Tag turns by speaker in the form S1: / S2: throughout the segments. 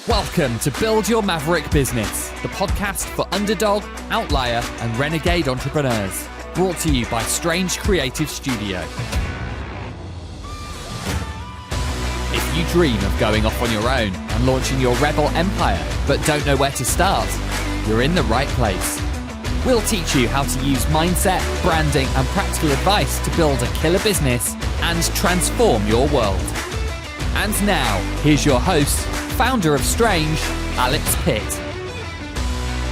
S1: Welcome to Build Your Maverick Business, the podcast for underdog, outlier, and renegade entrepreneurs. Brought to you by Strange Creative Studio. If you dream of going off on your own and launching your rebel empire, but don't know where to start, you're in the right place. We'll teach you how to use mindset, branding, and practical advice to build a killer business and transform your world. And now, here's your host, founder of Strange, Alex Pitt.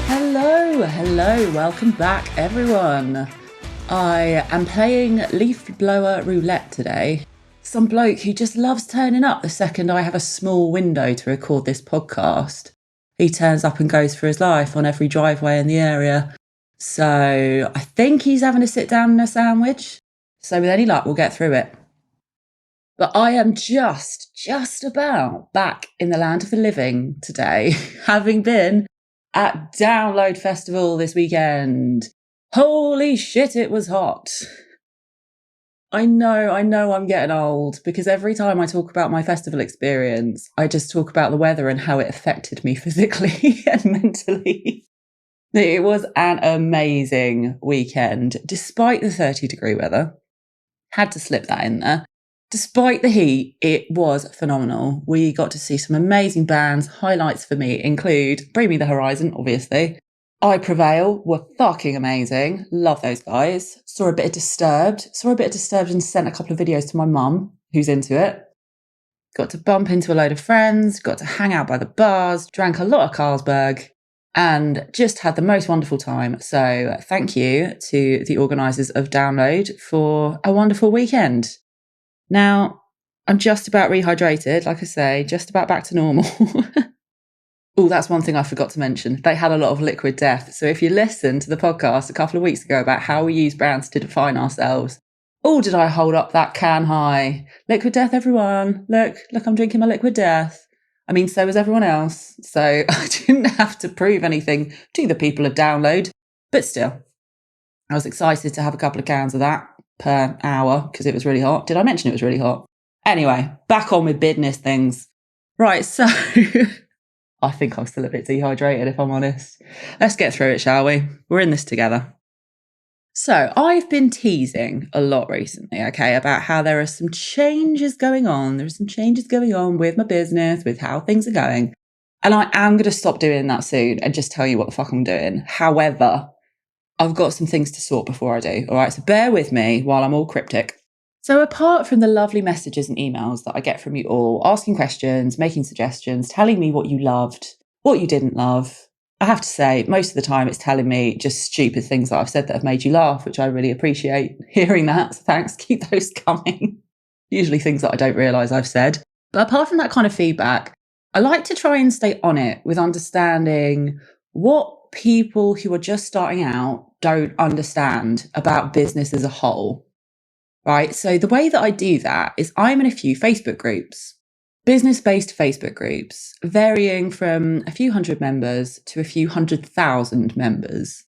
S2: Hello, welcome back everyone. I am playing leaf blower roulette today. Some bloke who just loves turning up the second I have a small window to record this podcast. He turns up and goes for his life on every driveway in the area. So I think he's having a sit down and a sandwich. So with any luck, we'll get through it. But I am just about back in the land of the living today, having been at Download Festival this weekend. Holy shit, it was hot. I know I'm getting old because every time I talk about my festival experience, I just talk about the weather and how it affected me physically and mentally. It was an amazing weekend, despite the 30-degree weather. Had to slip that in there. Despite the heat, it was phenomenal. We got to see some amazing bands. Highlights for me include Bring Me the Horizon, obviously. I Prevail were fucking amazing. Love those guys. Saw a bit of Disturbed and sent a couple of videos to my mum, who's into it. Got to bump into a load of friends, got to hang out by the bars, drank a lot of Carlsberg, and just had the most wonderful time. So thank you to the organisers of Download for a wonderful weekend. Now, I'm just about rehydrated, like I say, just about back to normal. Oh, that's one thing I forgot to mention. They had a lot of liquid death. So if you listen to the podcast a couple of weeks ago about how we use brands to define ourselves, oh, did I hold up that can high? Liquid death, everyone. Look, I'm drinking my liquid death. I mean, so was everyone else. So I didn't have to prove anything to the people of Download. But still, I was excited to have a couple of cans of that per hour because it was really hot. Did I mention it was really hot? Anyway, back on with business things. Right, so I think I'm still a bit dehydrated, if I'm honest. Let's get through it, shall we? We're in this together. So I've been teasing a lot recently, okay, about how there are some changes going on. There are some changes going on with my business, with how things are going. And I am going to stop doing that soon and just tell you what the fuck I'm doing. However, I've got some things to sort before I do. All right, so bear with me while I'm all cryptic. So apart from the lovely messages and emails that I get from you all, asking questions, making suggestions, telling me what you loved, what you didn't love, I have to say, most of the time it's telling me just stupid things that I've said that have made you laugh, which I really appreciate hearing that. So thanks, keep those coming. Usually things that I don't realise I've said. But apart from that kind of feedback, I like to try and stay on it with understanding what people who are just starting out don't understand about business as a whole, right? So the way that I do that is I'm in a few Facebook groups, business-based Facebook groups, varying from a few hundred members to a few 100,000 members.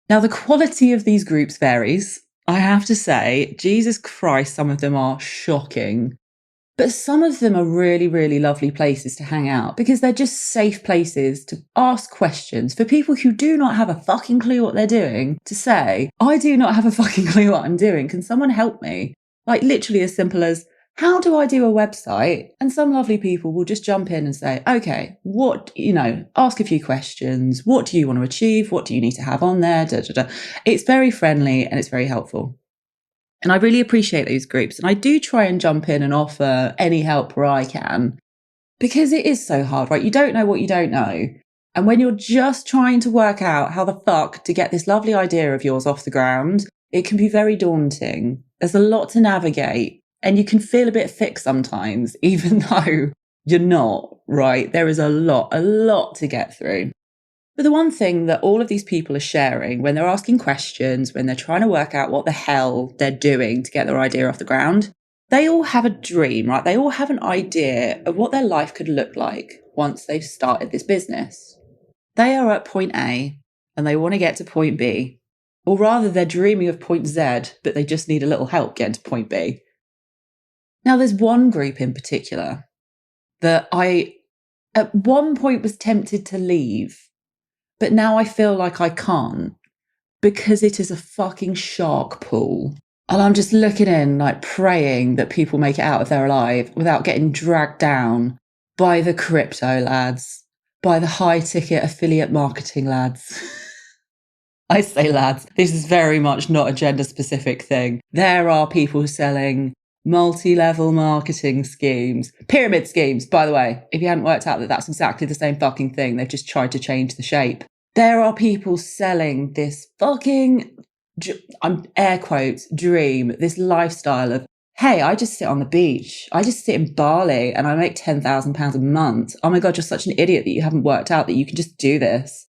S2: Now, the quality of these groups varies. I have to say, Jesus Christ, some of them are shocking. But some of them are really, really lovely places to hang out because they're just safe places to ask questions for people who do not have a fucking clue what they're doing, to say, I do not have a fucking clue what I'm doing. Can someone help me? Like literally as simple as, how do I do a website? And some lovely people will just jump in and say, okay, ask a few questions. What do you want to achieve? What do you need to have on there? It's very friendly and it's very helpful. And I really appreciate those groups. And I do try and jump in and offer any help where I can, because it is so hard, right? You don't know what you don't know. And when you're just trying to work out how the fuck to get this lovely idea of yours off the ground, it can be very daunting. There's a lot to navigate and you can feel a bit thick sometimes, even though you're not, right? There is a lot to get through. But the one thing that all of these people are sharing when they're asking questions, when they're trying to work out what the hell they're doing to get their idea off the ground, they all have a dream, right? They all have an idea of what their life could look like once they've started this business. They are at point A and they want to get to point B. Or rather, they're dreaming of point Z, but they just need a little help getting to point B. Now, there's one group in particular that I At one point was tempted to leave, but now I feel like I can't because it is a fucking shark pool. And I'm just looking in, like praying that people make it out if they're alive without getting dragged down by the crypto lads, by the high ticket affiliate marketing lads. I say lads, this is very much not a gender specific thing. There are people selling multi-level marketing schemes, pyramid schemes, by the way. If you hadn't worked out that that's exactly the same fucking thing, they've just tried to change the shape. There are people selling this fucking, air quotes, dream, this lifestyle of, hey, I just sit on the beach. I just sit in Bali and I make £10,000 a month. Oh my God, you're such an idiot that you haven't worked out that you can just do this.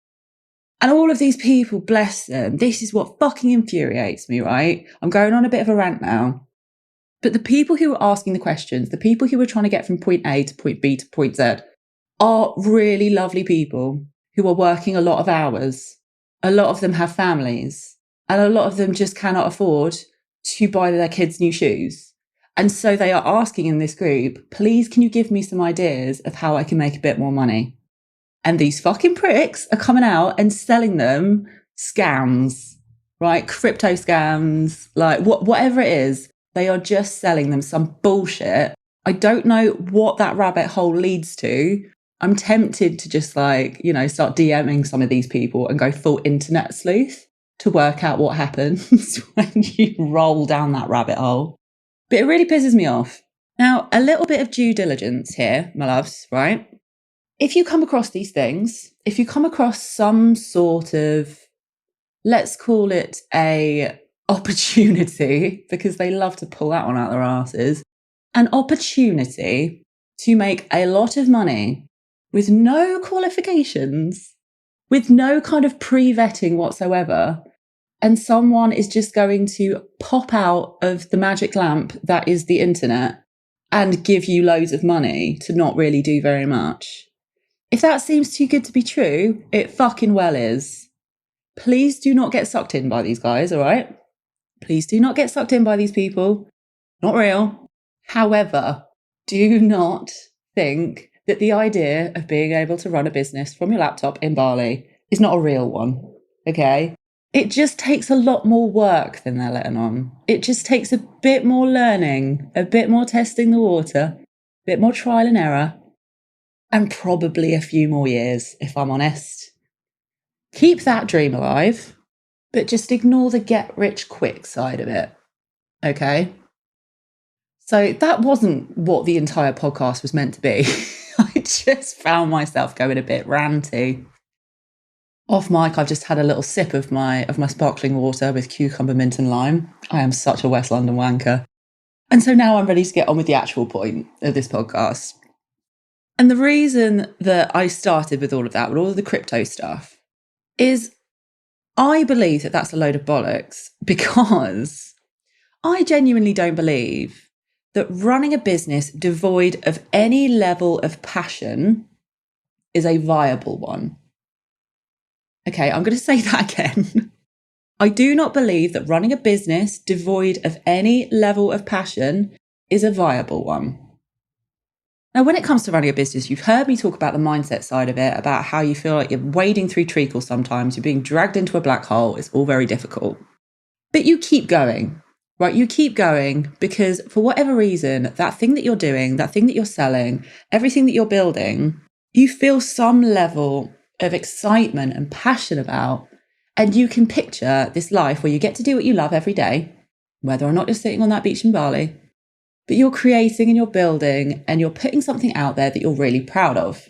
S2: And all of these people, bless them, this is what fucking infuriates me, right? I'm going on a bit of a rant now. But the people who are asking the questions, the people who are trying to get from point A to point B to point Z are really lovely people who are working a lot of hours. A lot of them have families and a lot of them just cannot afford to buy their kids new shoes. And so they are asking in this group, please, can you give me some ideas of how I can make a bit more money? And these fucking pricks are coming out and selling them scams, right? Crypto scams, like whatever it is, they are just selling them some bullshit. I don't know what that rabbit hole leads to. I'm tempted to just start DMing some of these people and go full internet sleuth to work out what happens when you roll down that rabbit hole. But it really pisses me off. Now, a little bit of due diligence here, my loves, right? If you come across these things, if you come across some sort of, let's call it a opportunity, because they love to pull that one out their asses, an opportunity to make a lot of money with no qualifications, with no kind of pre-vetting whatsoever, and someone is just going to pop out of the magic lamp that is the internet and give you loads of money to not really do very much. If that seems too good to be true, it fucking well is. Please do not get sucked in by these guys, all right? Please do not get sucked in by these people. Not real. However, do not think that the idea of being able to run a business from your laptop in Bali is not a real one, okay? It just takes a lot more work than they're letting on. It just takes a bit more learning, a bit more testing the water, a bit more trial and error, and probably a few more years, if I'm honest. Keep that dream alive, but just ignore the get rich quick side of it, okay? So that wasn't what the entire podcast was meant to be. I just found myself going a bit ranty. Off mic, I've just had a little sip of my sparkling water with cucumber, mint and lime. I am such a West London wanker. And so now I'm ready to get on with the actual point of this podcast. And the reason that I started with all of that, with all of the crypto stuff, is I believe that that's a load of bollocks, because I genuinely don't believe that running a business devoid of any level of passion is a viable one. Okay, I'm going to say that again. I do not believe that running a business devoid of any level of passion is a viable one. Now, when it comes to running a business, you've heard me talk about the mindset side of it, about how you feel like you're wading through treacle sometimes, you're being dragged into a black hole, it's all very difficult. But you keep going, right? You keep going because for whatever reason, that thing that you're doing, that thing that you're selling, everything that you're building, you feel some level of excitement and passion about, and you can picture this life where you get to do what you love every day, whether or not you're sitting on that beach in Bali. But you're creating and you're building and you're putting something out there that you're really proud of.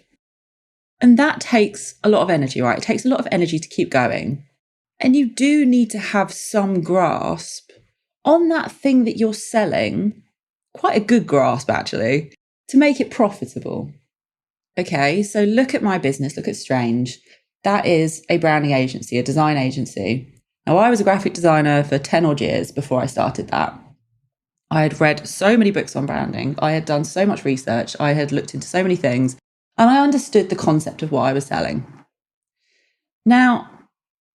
S2: And that takes a lot of energy, right? It takes a lot of energy to keep going. And you do need to have some grasp on that thing that you're selling, quite a good grasp actually, to make it profitable. Okay, so look at my business, look at Strange. That is a branding agency, a design agency. Now, I was a graphic designer for 10 odd years before I started that. I had read so many books on branding. I had done so much research. I had looked into so many things, and I understood the concept of what I was selling. Now,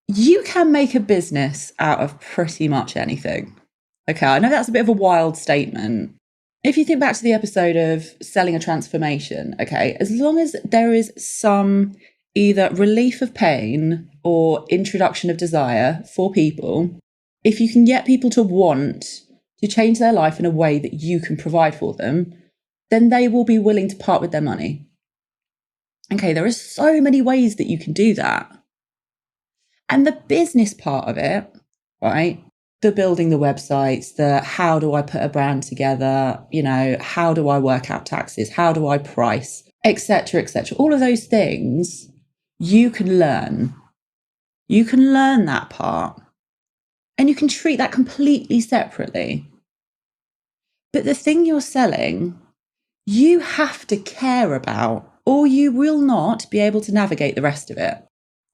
S2: you can make a business out of pretty much anything. Okay, I know that's a bit of a wild statement, If you think back to the episode of selling a transformation, okay, as long as there is some either relief of pain or introduction of desire for people, if you can get people to want to change their life in a way that you can provide for them, then they will be willing to part with their money. Okay, there are so many ways that you can do that. And the business part of it, right? The building the websites, the how do I put a brand together, how do I work out taxes, how do I price, etc., etc. All of those things you can learn. You can learn that part and you can treat that completely separately. But the thing you're selling, you have to care about, or you will not be able to navigate the rest of it.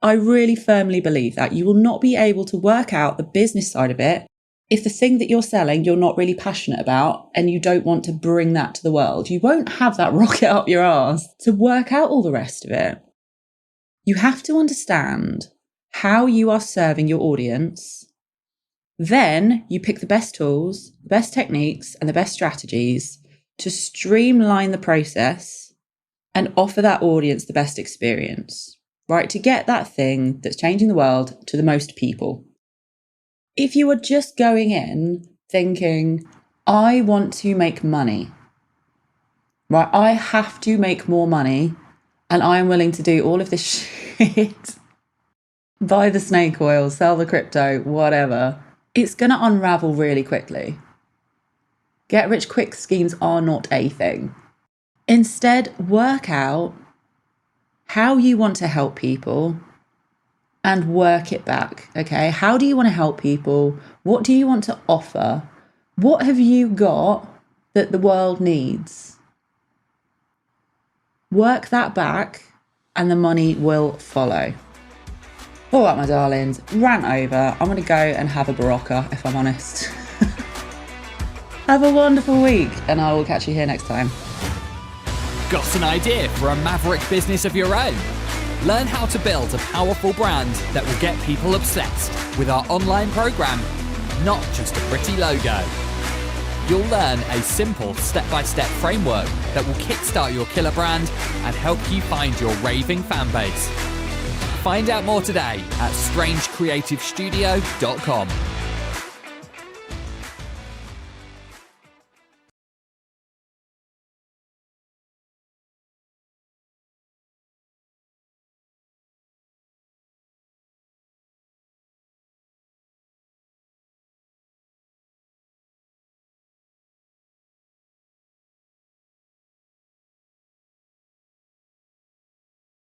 S2: I really firmly believe that you will not be able to work out the business side of it if the thing that you're selling you're not really passionate about and you don't want to bring that to the world. You won't have that rocket up your arse to work out all the rest of it. You have to understand how you are serving your audience. Then you pick the best tools, the best techniques, and the best strategies to streamline the process and offer that audience the best experience, right? To get that thing that's changing the world to the most people. If you are just going in thinking, I want to make money, right? I have to make more money and I'm willing to do all of this shit, buy the snake oil, sell the crypto, whatever, it's going to unravel really quickly. Get rich quick schemes are not a thing. Instead, work out how you want to help people and work it back, okay? How do you want to help people? What do you want to offer? What have you got that the world needs? Work that back and the money will follow. All right, my darlings, rant over. I'm going to go and have a Barocca, if I'm honest. Have a wonderful week and I will catch you here next time.
S1: Got an idea for a maverick business of your own? Learn how to build a powerful brand that will get people obsessed with our online program, not just a pretty logo. You'll learn a simple step-by-step framework that will kickstart your killer brand and help you find your raving fan base. Find out more today at strangecreativestudio.com.